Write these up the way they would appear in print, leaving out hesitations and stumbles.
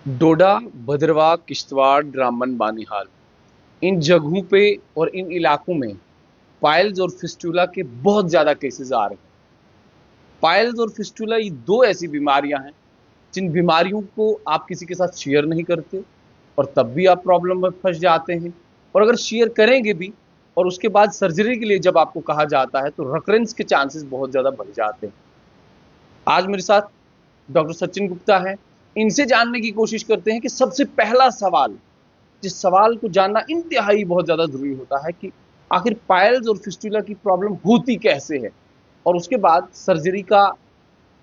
डोडा, भद्रवाह, किश्तवाड़, रामबन, बानीहाल, इन जगहों पे और इन इलाकों में पाइल्स और फिस्टुला के बहुत ज्यादा केसेस आ रहे हैं। पाइल्स और फिस्टुला ये दो ऐसी बीमारियां हैं जिन बीमारियों को आप किसी के साथ शेयर नहीं करते और तब भी आप प्रॉब्लम में फंस जाते हैं। और अगर शेयर करेंगे भी और उसके बाद सर्जरी के लिए जब आपको कहा जाता है तो रिकरेंस के चांसेस बहुत ज्यादा बढ़ जाते हैं। आज मेरे साथ डॉक्टर सचिन गुप्ता हैं। इनसे जानने की कोशिश करते हैं कि सबसे पहला सवाल, जिस सवाल को जानना इंतहाई बहुत ज्यादा जरूरी होता है, कि आखिर पाइल्स और फिस्टुला की प्रॉब्लम होती कैसे है और उसके बाद सर्जरी का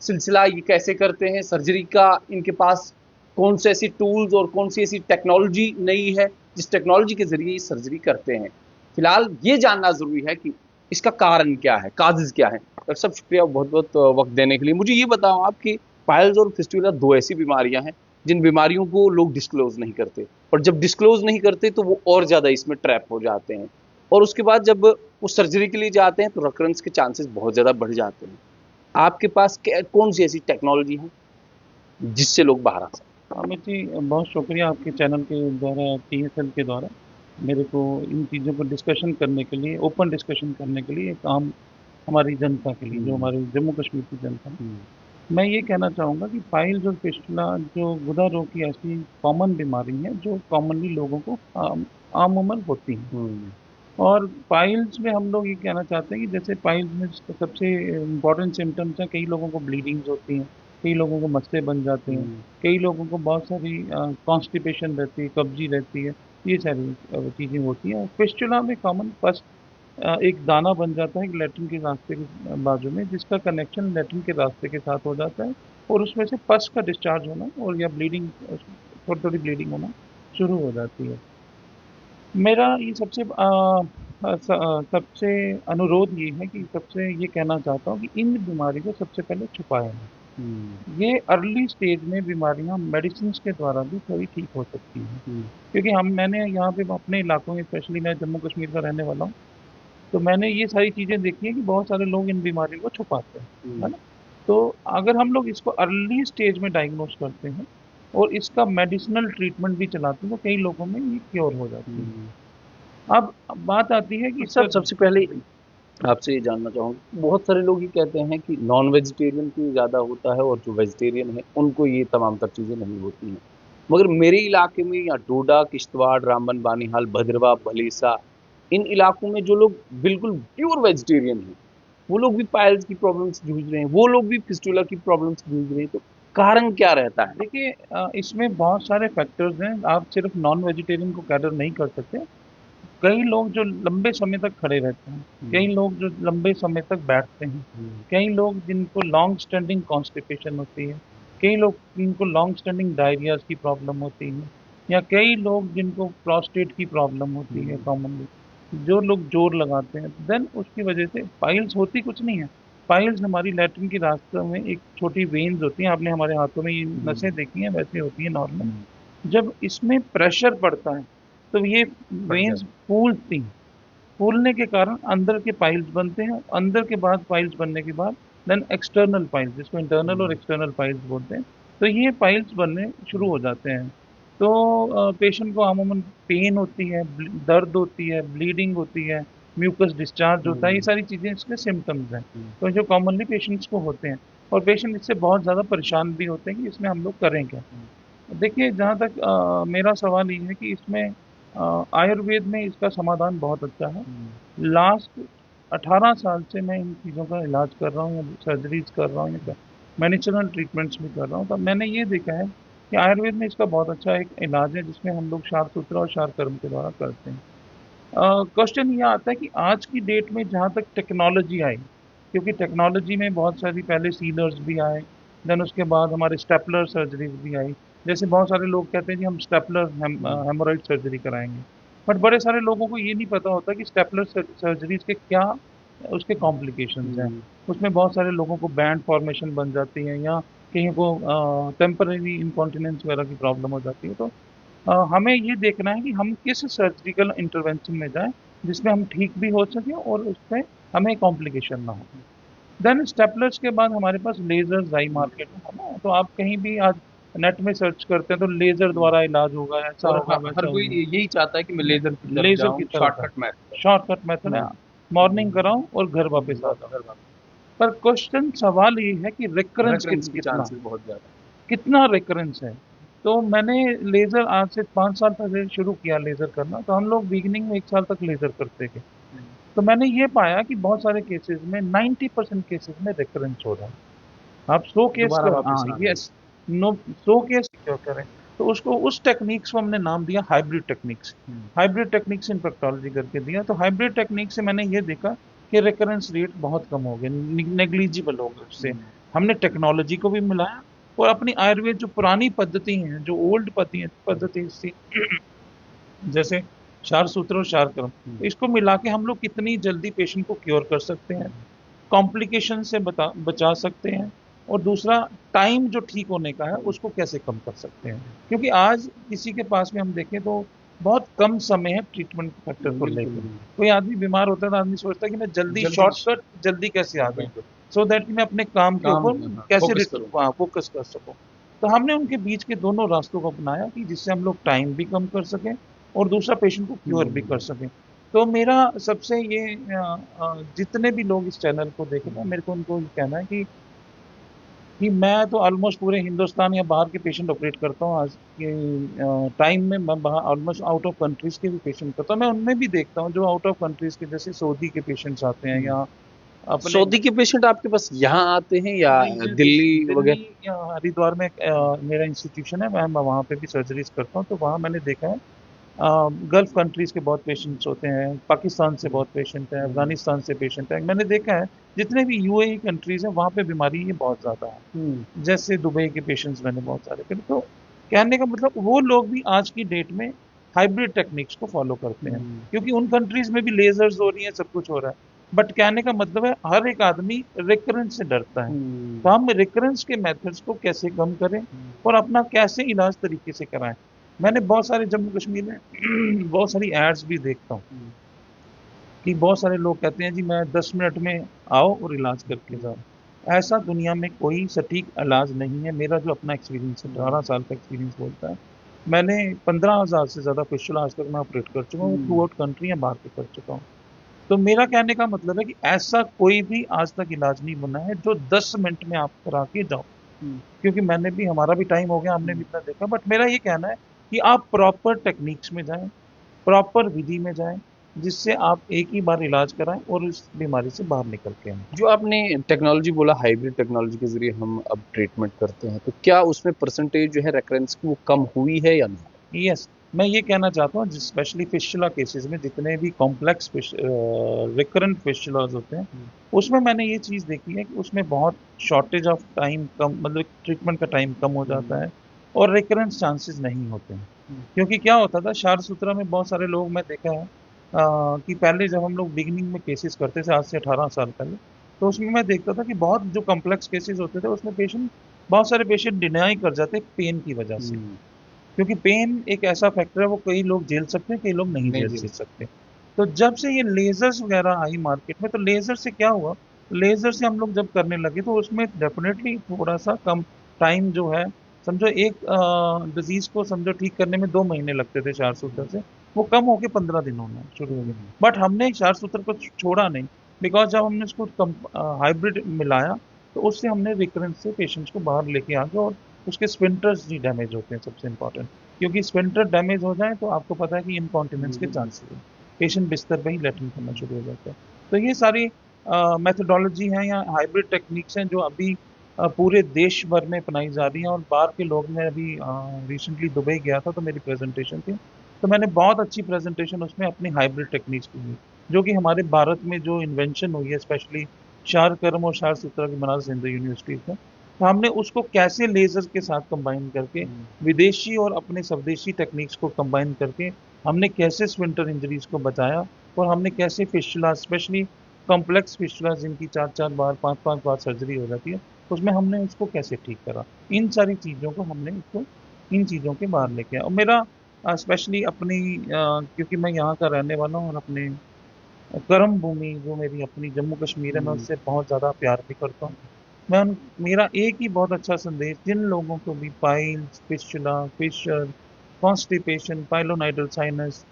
सिलसिला ये कैसे करते हैं, सर्जरी का इनके पास कौन से ऐसी टूल्स और कौन सी ऐसी टेक्नोलॉजी नई है जिस टेक्नोलॉजी के जरिए ये सर्जरी करते हैं। फिलहाल ये जानना जरूरी है कि इसका कारण क्या है, काजेज क्या है। डॉक्टर साहब शुक्रिया बहुत बहुत वक्त देने के लिए। मुझे ये बताओ आप कि पाइल्स और फिस्टुला दो ऐसी बीमारियां हैं जिन बीमारियों को लोग डिस्क्लोज नहीं करते, और जब डिस्क्लोज नहीं करते तो वो और ज्यादा इसमें ट्रैप हो जाते हैं, और उसके बाद जब वो सर्जरी के लिए जाते हैं तो रिकरेंस के चांसेस बहुत ज्यादा बढ़ जाते हैं। आपके पास कौन सी ऐसी टेक्नोलॉजी है जिससे लोग बाहर आ सकते अमित जी, बहुत शुक्रिया आपके चैनल के द्वारा, TSL के द्वारा मेरे को इन चीज़ों पर डिस्कशन करने के लिए, ओपन डिस्कशन करने के लिए, एक आम हमारी जनता के लिए, जो हैं? हमारी जम्मू कश्मीर की जनता है। मैं ये कहना चाहूँगा कि पाइल्स और फिस्टुला जो गुदा रोग की ऐसी कॉमन बीमारी है जो कॉमनली लोगों को आमूमन होती है। हम्म। और पाइल्स में हम लोग ये कहना चाहते हैं कि जैसे पाइल्स में सबसे इम्पोर्टेंट सिम्टम्स हैं, कई लोगों को ब्लीडिंग्स होती हैं, कई लोगों को मस्से बन जाते हैं, हम्म। कई लोगों को बहुत सारी कॉन्स्टिपेशन रहती है, कब्जी रहती है, ये सारी चीज़ें होती हैं। फिस्टुला में कॉमन पस एक दाना बन जाता है एक लैट्रिन के रास्ते के बाजू में, जिसका कनेक्शन लैट्रिन के रास्ते के साथ हो जाता है, और उसमें से पस का डिस्चार्ज होना और या ब्लीडिंग, थोड़ी थोड़ी ब्लीडिंग होना शुरू हो जाती है। मेरा ये सबसे अनुरोध ये है कि सबसे ये कहना चाहता हूँ कि इन बीमारी को सबसे पहले छुपाया हम्म। है। ये अर्ली स्टेज में बीमारियां मेडिसिन के द्वारा भी थोड़ी ठीक हो सकती हैं। हम्म। क्योंकि मैंने यहाँ पे अपने इलाकों में, स्पेशली मैं जम्मू कश्मीर का रहने वाला हूँ, तो मैंने ये सारी चीज़ें देखी हैं कि बहुत सारे लोग इन बीमारियों को छुपाते हैं, है हम्म। ना? तो अगर हम लोग इसको अर्ली स्टेज में डायग्नोस करते हैं और इसका मेडिसिनल ट्रीटमेंट भी चलाते हैं, तो कई लोगों में ये क्योर हो जाती है। हम्म। अब बात आती है कि तो इसका। सब सबसे पहले आपसे ये जानना चाहूंगा, बहुत सारे लोग ये कहते हैं कि नॉन वेजिटेरियन को ज्यादा होता है और जो वेजिटेरियन है उनको ये तमाम तर चीजें नहीं होती हैं। मगर मेरे इलाके में या डोडा, किश्तवाड़, रामबन, बानीहाल, भद्रवाह, भलीसा, इन इलाकों में जो लोग बिल्कुल प्योर वेजिटेरियन हैं वो लोग भी पाइल्स की प्रॉब्लम से जूझ रहे हैं, वो लोग भी फिस्टुला की प्रॉब्लम से जूझ रहे हैं। तो कारण क्या रहता है? देखिए, इसमें बहुत सारे फैक्टर्स हैं, आप सिर्फ नॉन वेजिटेरियन को कैटर नहीं कर सकते। कई लोग जो लंबे समय तक खड़े रहते हैं, कई हम्म। लोग जो लंबे समय तक बैठते हैं, हम्म। कई लोग जिनको लॉन्ग स्टैंडिंग कॉन्स्टिपेशन होती है, कई लोग जिनको लॉन्ग स्टैंडिंग डायरियाज की प्रॉब्लम होती है, या कई लोग जिनको प्रोस्टेट की प्रॉब्लम होती है हम्म। कॉमनली, जो लोग जोर लगाते हैं, देन उसकी वजह से पाइल्स होती कुछ नहीं है। पाइल्स हमारी लैट्रिन के रास्ते में एक छोटी वेन्स होती हैं, आपने हमारे हाथों में ये नसें हम्म। देखी हैं, वैसे होती है नॉर्मल। हम्म। जब इसमें प्रेशर पड़ता है तो ये बढ़ वेन्स जाता फूलती हैं, फूलने के कारण अंदर के पाइल्स बनते हैं, अंदर के बाद पाइल्स बनने के बाद देन एक्सटर्नल पाइल्स, जिसको है। इंटरनल और एक्सटर्नल पाइल्स बोलते हैं, तो ये पाइल्स बनने शुरू हो जाते हैं। तो पेशेंट को अमूमन पेन होती है, दर्द होती है, ब्लीडिंग होती है, म्यूकस डिस्चार्ज होता है, ये हम्म। सारी चीज़ें इसके सिम्टम्स हैं, हम्म। तो जो कॉमनली पेशेंट्स को होते हैं। और पेशेंट इससे बहुत ज़्यादा परेशान भी होते हैं कि इसमें हम लोग करें क्या। देखिए, जहाँ तक मेरा सवाल ये है कि इसमें आयुर्वेद में इसका समाधान बहुत अच्छा है। हम्म। लास्ट 18 साल से मैं इन चीज़ों का इलाज कर रहा हूँ, या सर्जरीज कर रहा हूँ, या मेडिसिनल ट्रीटमेंट्स भी कर रहा हूँ, तब मैंने ये देखा है कि आयुर्वेद में इसका बहुत अच्छा एक इलाज है, जिसमें हम लोग क्षार सूत्र और क्षार कर्म के द्वारा करते हैं। क्वेश्चन ये आता है कि आज की डेट में जहाँ तक टेक्नोलॉजी आई, क्योंकि टेक्नोलॉजी में बहुत सारी पहले सीलर्स भी आए, देन उसके बाद हमारे स्टेपलर सर्जरीज भी आई। जैसे बहुत सारे लोग कहते हैं कि हम स्टेपलर हम्म। हेमोरॉइड सर्जरी कराएंगे, बट बड़े सारे लोगों को ये नहीं पता होता कि स्टेपलर सर्जरीज के क्या उसके कॉम्प्लिकेशंस हैं। हम्म। उसमें बहुत सारे लोगों को बैंड फॉर्मेशन बन जाती है, या कहीं को टेम्पररी इंकॉन्टिनेंस वगैरह की प्रॉब्लम हो जाती है। तो हमें ये देखना है कि हम किस सर्जिकल इंटरवेंशन में जाएं जिसमें हम ठीक भी हो सकें और उससे हमें कॉम्प्लिकेशन ना हो। देन स्टेपलर्स के बाद हमारे पास लेजर जाई मार्केट है ना, तो आप कहीं भी आज नेट में सर्च करते हैं तो लेजर द्वारा इलाज होगा, ऐसा और होगा, हर वैसा कोई होगा। यही चाहता है कि मैं लेजर की तरफ लेजर की जाऊं, तरफ है, शॉर्टकट मैथड। शॉर्टकट मेथड है, मॉर्निंग हम्म, कराऊं और घर वापस आ जाऊं। घर वापस। पर क्वेश्चन सवाल ये है कि रिकरेंस रेकरेंस की कितना, चांसेस बहुत ज्यादा कितना रिकरेंस है। तो मैंने लेजर आज से 5 साल पहले शुरू किया लेजर करना, तो हम लोग बिगिनिंग में 1 साल तक लेजर करते थे। है। तो मैंने ये पाया कि बहुत सारे केसेस में 90% केसेस में रिकरेंस हो रहा है। आप 100 केस दोबारा कर, वापस हाँ आ रहा है। यस, नो 100 केस क्यों करें। तो उसको, उस टेक्निक्स को हमने नाम दिया hybrid techniques. Hmm, hybrid techniques in पेक्टोलॉजी करके दिया। तो हाइब्रिड टेक्निक से मैंने ये देखा कि रिकरेंस रेट बहुत कम हो गए, नेग्लिजिबल हो गए उससे। हम्म, हमने टेक्नोलॉजी को भी मिलाया और अपनी आयुर्वेद जो पुरानी पद्धति हैं, जो ओल्ड पद्धति पद्धति थी, जैसे क्षार सूत्र और क्षार कर्म, हम्म, तो इसको मिला के हम लोग कितनी जल्दी पेशेंट को क्योर कर सकते हैं, कॉम्प्लिकेशन से बचा सकते हैं, और दूसरा टाइम जो ठीक होने का है उसको कैसे कम कर सकते हैं। क्योंकि आज किसी के पास में हम देखें तो बहुत कम समय है ट्रीटमेंट फैक्टर को बिल्कुल लेकर। बिल्कुल। कोई आदमी बीमार होता है तो आदमी सोचता है कि मैं जल्दी जल्दी शॉर्टकट जल्दी कैसे आ जाऊं, बिल्कुल सो दैट कि मैं अपने काम के काम, ऊपर हाँ, कैसे फोकस करूँ। फोकस कर सकूं। तो हमने उनके बीच के दोनों रास्तों को अपनाया कि जिससे हम लोग टाइम भी कम कर सकें और दूसरा पेशेंट को क्योर भी कर हम्म, सकें। तो मेरा सबसे ये जितने भी लोग इस चैनल को देख रहे हैं, मेरे को उनको ये कहना है कि मैं तो ऑलमोस्ट पूरे हिंदुस्तान या बाहर के पेशेंट ऑपरेट करता हूँ आज के टाइम में। मैं बाहर ऑलमोस्ट आउट ऑफ कंट्रीज के भी पेशेंट करता हूँ। मैं उनमें भी देखता हूँ जो आउट ऑफ कंट्रीज के, जैसे सऊदी के पेशेंट्स आते हैं, हम्म। या अपने सऊदी के पेशेंट आपके पास यहाँ आते हैं या नहीं, मैं दिल्ली दिल्ली वगैरह? या हरिद्वार में मेरा इंस्टीट्यूशन है, मैं वहाँ पे भी सर्जरीज करता हूँ। तो वहाँ मैंने देखा है गल्फ कंट्रीज के बहुत पेशेंट्स होते हैं, पाकिस्तान से बहुत पेशेंट हैं, हम्म, अफगानिस्तान से पेशेंट हैं। मैंने देखा है जितने भी यूएई कंट्रीज हैं वहाँ पे बीमारी ये बहुत ज्यादा है। हम्म, जैसे दुबई के पेशेंट्स मैंने बहुत सारे करे। तो कहने का मतलब वो लोग भी आज की डेट में हाइब्रिड टेक्निक्स को फॉलो करते हैं, हम्म, क्योंकि उन कंट्रीज में भी लेजर्स हो रही है, सब कुछ हो रहा है। बट कहने का मतलब है हर एक आदमी रिकरेंस से डरता है। तो हम्म, हम रिकरेंस के मेथड्स को कैसे कम करें और अपना कैसे इलाज तरीके से कराएं। मैंने बहुत सारे जम्मू कश्मीर में बहुत सारी एड्स भी देखता हूँ हम्म, कि बहुत सारे लोग कहते हैं जी मैं 10 मिनट में आओ और इलाज करके जाओ। ऐसा दुनिया में कोई सटीक इलाज नहीं है। मेरा जो अपना एक्सपीरियंस है, 18 साल का एक्सपीरियंस बोलता है। मैंने 15,000 से ज्यादा फिस्टुला आज तक मैं ऑपरेट कर चुका हूँ, थ्रू हम्म, आउट कंट्री या बाहर के कर चुका हूँ। तो मेरा कहने का मतलब है कि ऐसा कोई भी आज तक इलाज नहीं बना है जो 10 मिनट में आप करा के जाओ। हम्म, क्योंकि मैंने भी, हमारा भी टाइम हो गया, हमने भी हम्म, इतना देखा। बट मेरा ये कहना है कि आप प्रॉपर टेक्निक्स में जाएं, प्रॉपर विधि में जाएं, जिससे आप एक ही बार इलाज कराएं और इस बीमारी से बाहर निकल के आए। जो आपने टेक्नोलॉजी बोला, हाइब्रिड टेक्नोलॉजी के जरिए हम अब ट्रीटमेंट करते हैं, तो क्या उसमें परसेंटेज जो है रेकरेंस की वो कम हुई है या नहीं? यस, मैं ये कहना चाहता हूँ स्पेशली फिस्टुला केसेस में, जितने भी कॉम्प्लेक्स रिकरेंट फिस्टुलाज होते हैं, हम्म, उसमें मैंने ये चीज़ देखी है कि उसमें बहुत शॉर्टेज ऑफ टाइम, कम मतलब ट्रीटमेंट का टाइम कम हो जाता हम्म, है और रिकरेंस चांसेस नहीं होते हैं। हम्म, क्योंकि क्या होता था क्षार सूत्रा में, बहुत सारे लोग मैं देखा है कि पहले जब हम लोग बिगिनिंग में केसेस करते थे आज से 18 साल पहले, तो उसमें मैं देखता था कि बहुत जो कॉम्प्लेक्स केसेस होते थे उसमें पेशेंट, बहुत सारे पेशेंट डिनाई कर जाते पेन की वजह से। हम्म, क्योंकि पेन एक ऐसा फैक्टर है, वो कई लोग झेल सकते हैं, कई लोग नहीं नहीं झेल जी। सकते। तो जब से ये लेजर्स वगैरह आई मार्केट में, तो लेजर से क्या हुआ, लेजर से हम लोग जब करने लगे तो उसमें डेफिनेटली थोड़ा सा कम टाइम जो है, समझो एक डिजीज को समझो ठीक करने में 2 महीने लगते थे क्षार सूत्र से, वो कम होके 15 दिन होना शुरू हो गए। हम्म, बट हमने क्षार सूत्र को छोड़ा नहीं, बिकॉज जब हमने इसको हाइब्रिड मिलाया तो उससे हमने रिकरेंस से पेशेंट्स को बाहर लेके आ गए। और उसके स्पिंटर्स नहीं डैमेज होते हैं, सबसे इंपॉर्टेंट। क्योंकि स्पिंटर डैमेज हो जाए तो आपको पता है कि इनकॉन्टिनेंस के हम्म, चांसेस है, पेशेंट बिस्तर पे ही लेटरिन करना शुरू हो जाता है। तो ये सारी मेथोडोलॉजी है या हाइब्रिड टेक्निक्स हैं जो अभी पूरे देश भर में अपनाई जा रही हैं। और बाहर के लोग, मैं अभी रिसेंटली दुबई गया था तो मेरी प्रेजेंटेशन थी, तो मैंने बहुत अच्छी प्रेजेंटेशन उसमें अपनी हाइब्रिड टेक्निक्स की हुई, जो कि हमारे भारत में जो इन्वेंशन हुई है, स्पेशली शार कर्म और शार सूत्रा की बनारस हिंदू यूनिवर्सिटी से, तो हमने उसको कैसे लेजर के साथ कंबाइन करके, हम्म, विदेशी और अपने स्वदेशी टेक्निक्स को कंबाइन करके हमने कैसे स्विंटर इंजरीज को बचाया। और हमने कैसे फिस्टुला, स्पेशली कॉम्प्लेक्स फिस्टुला जिनकी 4 4 बार 5 5 बार सर्जरी हो जाती है, उसमें हमने उसको कैसे ठीक करा। इन सारी चीज़ों को हमने उसको, इन चीज़ों के बाहर लेके आया। और मेरा स्पेशली अपनी क्योंकि मैं यहाँ का रहने वाला हूँ और अपने कर्म भूमि जो मेरी अपनी जम्मू कश्मीर है, मैं हम्म, उससे बहुत ज़्यादा प्यार भी करता हूँ। मेरा एक ही बहुत अच्छा संदेश, जिन लोगों को भी piles, fistula, fissure, constipation, pilonidal sinus,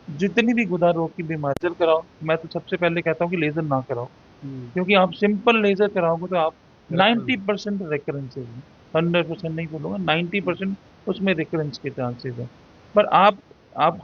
जितनी भी गुदा रोग की बीमारी, लेजर कराओ। मैं तो सबसे पहले कहता हूँ कि लेजर ना कराओ, क्योंकि आप सिंपल लेजर कराओगे तो आप 90% रिकरेंसेज हैं। 100% नहीं बोलूंगा, 90% उसमें रिकरेंस के चांसेस हैं। पर आप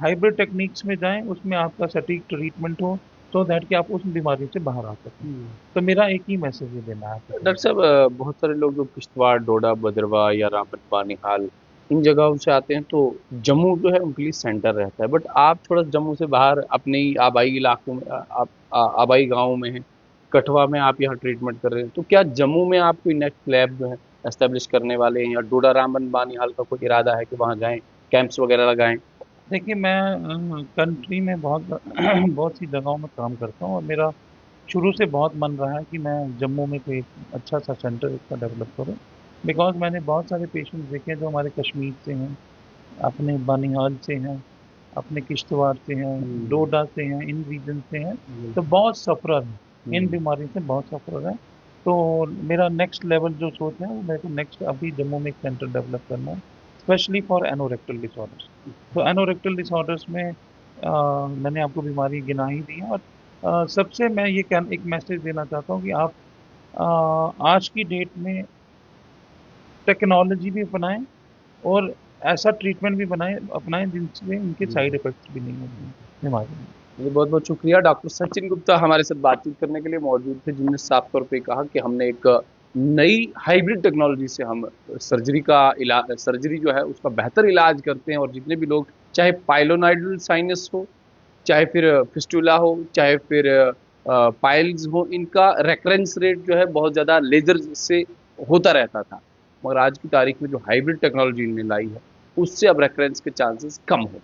हाइब्रिड टेक्निक्स में जाएं, उसमें आपका सटीक ट्रीटमेंट हो, सो दैट कि आप उस बीमारी से बाहर आ सकें। तो मेरा एक ही मैसेज ये देना है आपको डॉक्टर सभी साहब, बहुत सारे लोग जो किश्तवाड़, डोडा, भद्रवाह या रामबन, बानीहाल इन जगहों से आते हैं तो जम्मू जो है उनके लिए सेंटर रहता है। बट आप थोड़ा जम्मू से बाहर अपने ही आबाई इलाकों में, आप आबाई गाँव में हैं, कठवा में आप यहाँ ट्रीटमेंट कर रहे हैं, तो क्या जम्मू में आप कोई नेक्स्ट लैब जो है एस्टेब्लिश करने वाले हैं, या डोडा, रामबन, बानीहाल का कोई इरादा है कि वहाँ जाएं, कैंप्स वगैरह लगाएं? देखिए, मैं कंट्री में बहुत बहुत सी जगहों में काम करता हूँ, और मेरा शुरू से बहुत मन रहा है कि मैं जम्मू में कोई एक अच्छा सा सेंटर इसका डेवलप करूँ। बिकॉज मैंने बहुत सारे पेशेंट्स देखे हैं जो हमारे कश्मीर से हैं, अपने बानिहाल से हैं, अपने किश्तवाड़ से हैं, हम्म। डोडा से हैं, इन रीजन से हैं। तो हम्म। बहुत सफरर हैं, इन हम्म। बीमारी से बहुत सफरर हैं। तो मेरा नेक्स्ट लेवल जो सोच है, वो मेरे को नेक्स्ट अभी जम्मू में एक सेंटर डेवलप करना है, स्पेशली फॉर एनोरेक्टल डिसऑर्डर्स। तो एनोरेक्टल डिसऑर्डर्स में मैंने आपको बीमारी गिना ही दी है। और सबसे मैं ये एक मैसेज देना चाहता हूँ कि आप आज की डेट में टेक्नोलॉजी भी अपनाएं, और ऐसा ट्रीटमेंट भी अपनाएं जिनसे इनके साइड हम्म। इफेक्ट्स भी नहीं होते हैं बीमारी में। जी, बहुत बहुत शुक्रिया। डॉक्टर सचिन गुप्ता हमारे साथ बातचीत करने के लिए मौजूद थे, जिनने साफ तौर पे कहा कि हमने एक नई हाइब्रिड टेक्नोलॉजी से हम सर्जरी जो है उसका बेहतर इलाज करते हैं, और जितने भी लोग, चाहे पाइलोनाइडल साइनस हो, चाहे फिर फिस्टुला हो, चाहे फिर पाइल्स हो, इनका रेकरेंस रेट जो है बहुत ज़्यादा लेजर से होता रहता था। मगर आज की तारीख में जो हाइब्रिड टेक्नोलॉजी इन्होंने लाई है, उससे अब रेकरेंस के चांसेस कम हो।